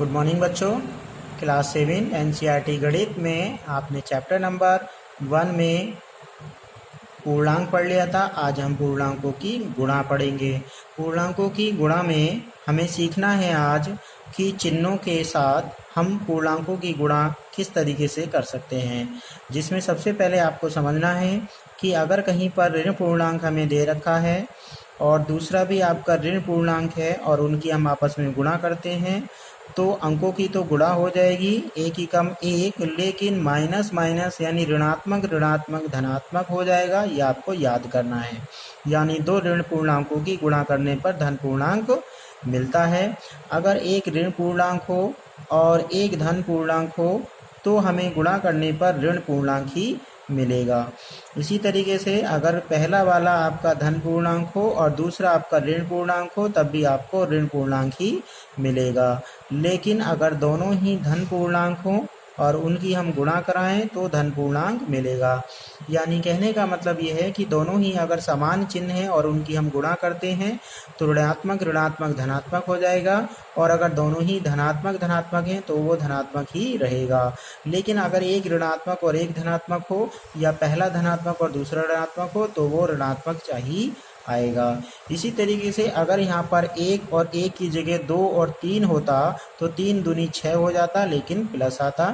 Good morning बच्चों। Class 7 NCERT गणित में आपने चैप्टर नंबर 1 में पूर्णांक पढ़ लिया था। आज हम पूर्णांकों की गुणा पढ़ेंगे। पूर्णांकों की गुणा में हमें सीखना है आज कि चिन्हों के साथ हम पूर्णांकों की गुणा किस तरीके से कर सकते हैं, जिसमें सबसे पहले आपको समझना है कि अगर कहीं पर ऋण पूर्णांक हमें दे रखा है और दूसरा भी आपका ऋण पूर्णांक है और उनकी हम आपस में गुणा करते हैं तो अंकों की तो गुणा हो जाएगी, एक ही कम एक, लेकिन माइनस माइनस यानी ऋणात्मक ऋणात्मक धनात्मक हो जाएगा। ये आपको याद करना है। यानी दो ऋण पूर्णांकों की गुणा करने पर धन पूर्णांक मिलता है। अगर एक ऋण पूर्णांक हो और एक धन पूर्णांक हो तो हमें गुणा करने पर ऋण पूर्णांक ही मिलेगा। इसी तरीके से अगर पहला वाला आपका धन पूर्णांक हो और दूसरा आपका ऋण पूर्णांक हो तब भी आपको ऋण पूर्णांक ही मिलेगा। लेकिन अगर दोनों ही धन पूर्णांक हो और उनकी हम गुणा कराएं तो धन पूर्णांक मिलेगा। यानी कहने का मतलब यह है कि दोनों ही अगर समान चिन्ह हैं और उनकी हम गुणा करते हैं तो ऋणात्मक ऋणात्मक धनात्मक हो जाएगा, और अगर दोनों ही धनात्मक धनात्मक हैं तो वो धनात्मक ही रहेगा। लेकिन अगर एक ऋणात्मक और एक धनात्मक हो या पहला धनात्मक और दूसरा ऋणात्मक हो तो वो ऋणात्मक ही आएगा। इसी तरीके से अगर यहाँ पर एक और एक की जगह 2 और 3 होता तो 3 दूनी 6 हो जाता, लेकिन प्लस आता।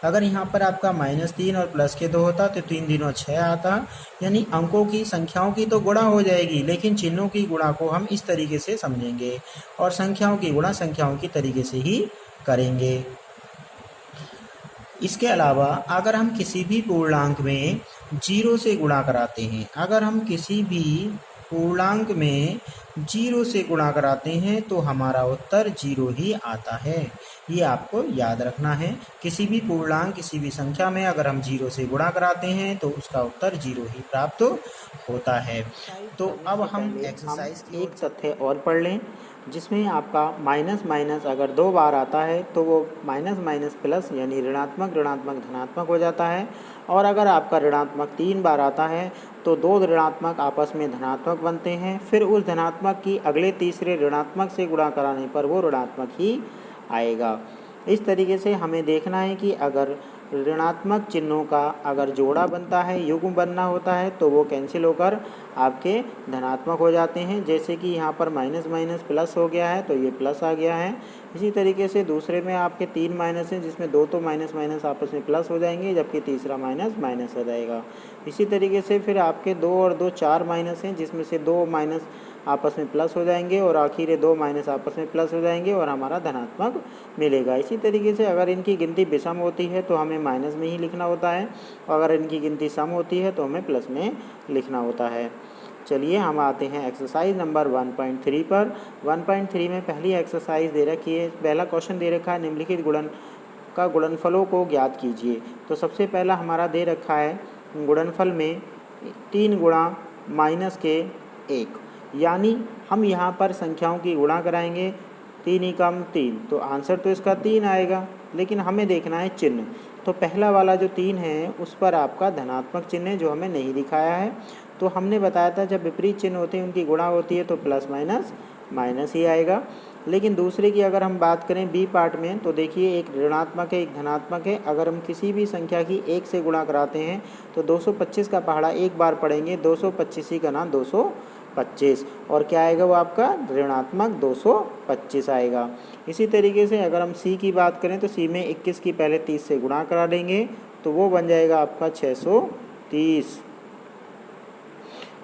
अगर यहाँ पर आपका -3 और प्लस के 2 होता तो 3 दूनी 6 आता। यानी अंकों की संख्याओं की तो गुणा हो जाएगी, लेकिन चिन्हों की गुणा को हम इस तरीके से समझेंगे और संख्याओं की गुणा संख्याओं की तरीके से ही करेंगे। इसके अलावा अगर हम किसी भी पूर्णांक में 0 से गुणा कराते हैं, अगर हम किसी भी पूर्णांक में 0 से गुणा कराते हैं तो हमारा उत्तर 0 ही आता है। ये आपको याद रखना है। किसी भी पूर्णांक किसी भी संख्या में अगर हम 0 से गुणा कराते हैं तो उसका उत्तर 0 ही प्राप्त होता है। तो अब हम एक्सरसाइज एक तथ्य और पढ़ लें, जिसमें आपका माइनस माइनस अगर 2 बार आता है तो वो माइनस माइनस प्लस यानी ऋणात्मक ऋणात्मक धनात्मक हो जाता है। और अगर आपका ऋणात्मक 3 बार आता है तो दो ऋणात्मक आपस में धनात्मक बनते हैं। फिर उस धनात्मक की अगले तीसरे ऋणात्मक से गुणा कराने पर वो ऋणात्मक ही आएगा। इस तरीके से हमें देखना है कि अगर ऋणात्मक चिन्हों का अगर जोड़ा बनता है, युग्म बनना होता है, तो वो कैंसिल होकर आपके धनात्मक हो जाते हैं। जैसे कि यहाँ पर माइनस माइनस प्लस हो गया है तो ये प्लस आ गया है। इसी तरीके से दूसरे में आपके 3 माइनस हैं, जिसमें 2 तो माइनस माइनस आपस में प्लस हो जाएंगे, जबकि तीसरा माइनस माइनस हो जाएगा। इसी तरीके से फिर आपके 2 और 2 4 माइनस हैं, जिसमें से 2 माइनस आपस में प्लस हो जाएंगे और आखिर 2 माइनस आपस में प्लस हो जाएंगे और हमारा धनात्मक मिलेगा। इसी तरीके से अगर इनकी गिनती विषम होती है तो हमें माइनस में ही लिखना होता है, और अगर इनकी गिनती सम होती है तो हमें प्लस में लिखना होता है। चलिए हम आते हैं एक्सरसाइज नंबर 1.3 पर। 1.3 में पहली एक्सरसाइज दे रखी है, पहला क्वेश्चन दे रखा है निम्नलिखित गुणनफलों को ज्ञात कीजिए। तो सबसे पहला हमारा दे रखा है गुणनफल में 3 गुणा माइनस के 1, यानी हम यहाँ पर संख्याओं की गुणा कराएंगे। 3 ही कम 3, तो आंसर तो इसका 3 आएगा, लेकिन हमें देखना है चिन्ह। तो पहला वाला जो 3 है उस पर आपका धनात्मक चिन्ह है, जो हमें नहीं दिखाया है। तो हमने बताया था जब विपरीत चिन्ह होते हैं उनकी गुणा होती है तो प्लस माइनस माइनस ही आएगा। लेकिन दूसरे की अगर हम बात करें बी पार्ट में, तो देखिए एक ऋणात्मक है एक धनात्मक है। अगर हम किसी भी संख्या की 1 से गुणा कराते हैं तो 225 का पहाड़ा एक बार पढ़ेंगे, 225 ही का नाम 225, और क्या आएगा वो आपका ऋणात्मक 225 आएगा। इसी तरीके से अगर हम सी की बात करें तो सी में 21 की पहले 30 से गुणा करा देंगे तो वो बन जाएगा आपका 630,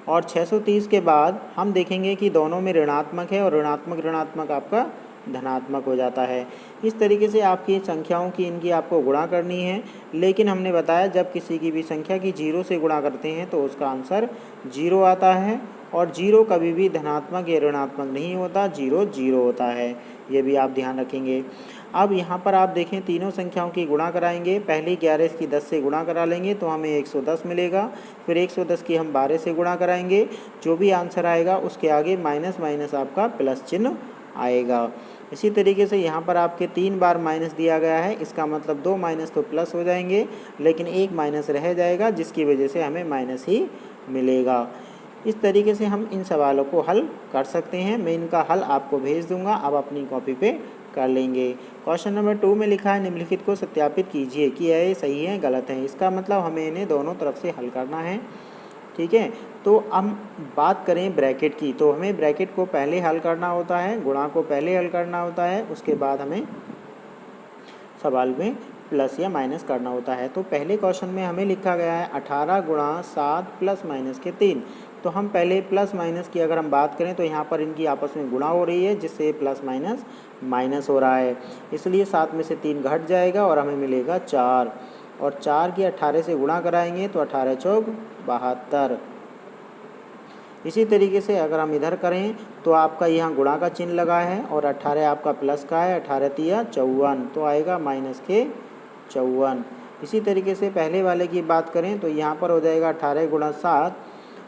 और 630 के बाद हम देखेंगे कि दोनों में ऋणात्मक है और ऋणात्मक ऋणात्मक आपका धनात्मक हो जाता है। इस तरीके से आपकी संख्याओं की इनकी आपको गुणा करनी है। लेकिन हमने बताया जब किसी की भी संख्या की 0 से गुणा करते हैं तो उसका आंसर 0 आता है, और 0 कभी भी धनात्मक या ऋणात्मक नहीं होता, 0 0 होता है। ये भी आप ध्यान रखेंगे। अब यहाँ पर आप देखें तीनों संख्याओं की गुणा कराएंगे। पहले 11 की 10 से गुणा करा लेंगे तो हमें 110 मिलेगा। फिर 110 की हम 12 से गुणा कराएंगे, जो भी आंसर आएगा उसके आगे माइनस माइनस आपका प्लस चिन्ह आएगा। इसी तरीके से यहाँ पर आपके 3 बार माइनस दिया गया है, इसका मतलब 2 माइनस तो प्लस हो जाएंगे, लेकिन 1 माइनस रह जाएगा, जिसकी वजह से हमें माइनस ही मिलेगा। इस तरीके से हम इन सवालों को हल कर सकते हैं। मैं इनका हल आपको भेज दूंगा, आप अपनी कॉपी पे कर लेंगे। क्वेश्चन नंबर 2 में लिखा है निम्नलिखित को सत्यापित कीजिए कि यह सही है गलत है। इसका मतलब हमें इन्हें दोनों तरफ से हल करना है। ठीक है, तो हम बात करें ब्रैकेट की, तो हमें ब्रैकेट को पहले हल करना होता है, गुणा को पहले हल करना होता है, उसके बाद हमें सवाल में प्लस या माइनस करना होता है। तो पहले क्वेश्चन में हमें लिखा गया है 18 गुणा 7 प्लस माइनस के 3। तो हम पहले प्लस माइनस की अगर हम बात करें तो यहाँ पर इनकी आपस में गुणा हो रही है, जिससे प्लस माइनस माइनस हो रहा है, इसलिए 7 में से 3 घट जाएगा और हमें मिलेगा 4। और 4 की 18 से गुणा कराएंगे तो 18 चौक 72। इसी तरीके से अगर हम इधर करें तो आपका यहाँ गुणा का चिन्ह लगा है और 18 आपका प्लस का है, 18 तिया 54, तो आएगा माइनस के 54। इसी तरीके से पहले वाले की बात करें तो यहाँ पर हो जाएगा 18 गुणा 7,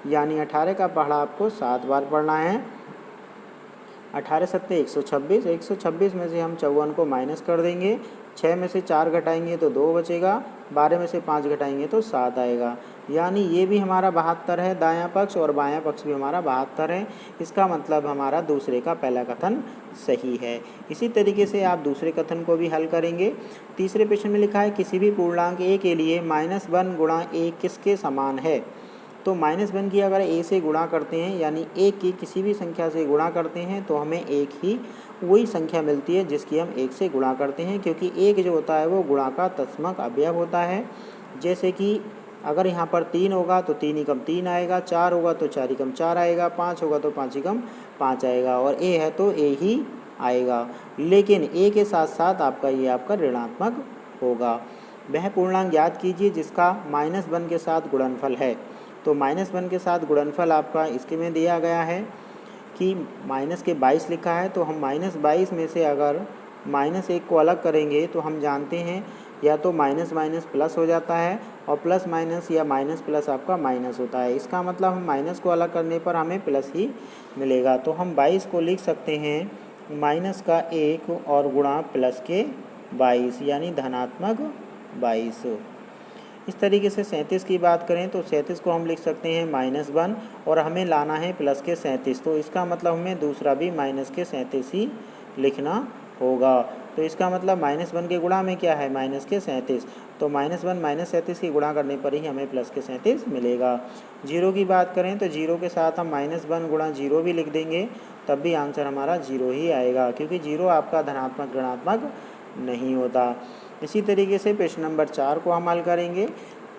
यानी 18 का पहाड़ा आपको 7 बार पढ़ना है। 18 सत्ते 126, 126 में से हम 54 को माइनस कर देंगे, 6 में से 4 घटाएंगे तो 2 बचेगा, 12 में से 5 घटाएंगे तो 7 आएगा, यानी ये भी हमारा 72 है दायां पक्ष और बायां पक्ष भी हमारा 72 है। इसका मतलब हमारा दूसरे का पहला कथन सही है। इसी तरीके से आप दूसरे कथन को भी हल करेंगे। तीसरे प्रश्न में लिखा है किसी भी पूर्णांक a के लिए -1 गुणा a किसके समान है। तो -1 की अगर a से गुणा करते हैं, यानी a की किसी भी संख्या से गुणा करते हैं तो हमें एक ही वही संख्या मिलती है जिसकी हम 1 से गुणा करते हैं, क्योंकि 1 जो होता है वो गुणा का तत्समक अवयव होता है। जैसे कि अगर यहाँ पर 3 होगा तो 3 एकम 3 आएगा, 4 होगा तो 4 एकम 4 आएगा, 5 होगा तो 5 एकम 5 आएगा, और a है तो a ही आएगा। लेकिन a के साथ साथ आपका ये आपका ऋणात्मक होगा। वह पूर्णांक याद कीजिए जिसका -1 के साथ गुणनफल है। तो -1 के साथ गुणनफल आपका इसके में दिया गया है कि माइनस के 22 लिखा है, तो हम -22 में से अगर -1 को अलग करेंगे तो हम जानते हैं या तो माइनस माइनस प्लस हो जाता है और प्लस माइनस या माइनस प्लस आपका माइनस होता है। इसका मतलब हम माइनस को अलग करने पर हमें प्लस ही मिलेगा। तो हम 22 को लिख सकते हैं माइनस का 1 और गुणा प्लस के 22, यानी धनात्मक 22। इस तरीके से 37 की बात करें तो 37 को हम लिख सकते हैं -1 और हमें लाना है प्लस के 37, तो इसका मतलब हमें दूसरा भी माइनस के 37 ही लिखना होगा। तो इसका मतलब -1 के गुणा में क्या है, माइनस के 37, तो -1 माइनस 37 की गुणा करने पर ही हमें प्लस के 37 मिलेगा। 0 की बात करें तो 0 के साथ हम -1 गुणा 0 भी लिख देंगे, तब भी आंसर हमारा 0 ही आएगा, क्योंकि 0 आपका धनात्मक ऋणात्मक नहीं होता। इसी तरीके से प्रश्न नंबर 4 को हम हल करेंगे।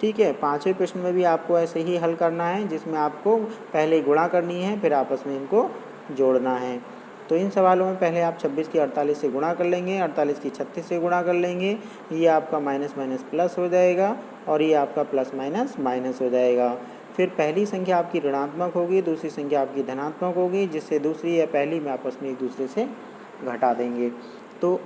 ठीक है, 5वें प्रश्न में भी आपको ऐसे ही हल करना है, जिसमें आपको पहले गुणा करनी है फिर आपस में इनको जोड़ना है। तो इन सवालों में पहले आप 26 की 48 से गुणा कर लेंगे, 48 की 36 से गुणा कर लेंगे, ये आपका माइनस माइनस प्लस हो जाएगा और ये आपका प्लस माइनस माइनस हो जाएगा। फिर पहली संख्या आपकी ऋणात्मक होगी, दूसरी संख्या आपकी धनात्मक होगी, जिससे दूसरी या पहली में आपस में एक दूसरे से घटा देंगे। तो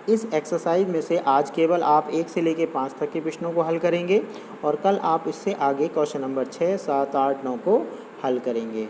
इस एक्सरसाइज में से आज केवल आप 1 से लेकर 5 तक के प्रश्नों को हल करेंगे और कल आप इससे आगे क्वेश्चन नंबर 6, 7, 8, 9 को हल करेंगे।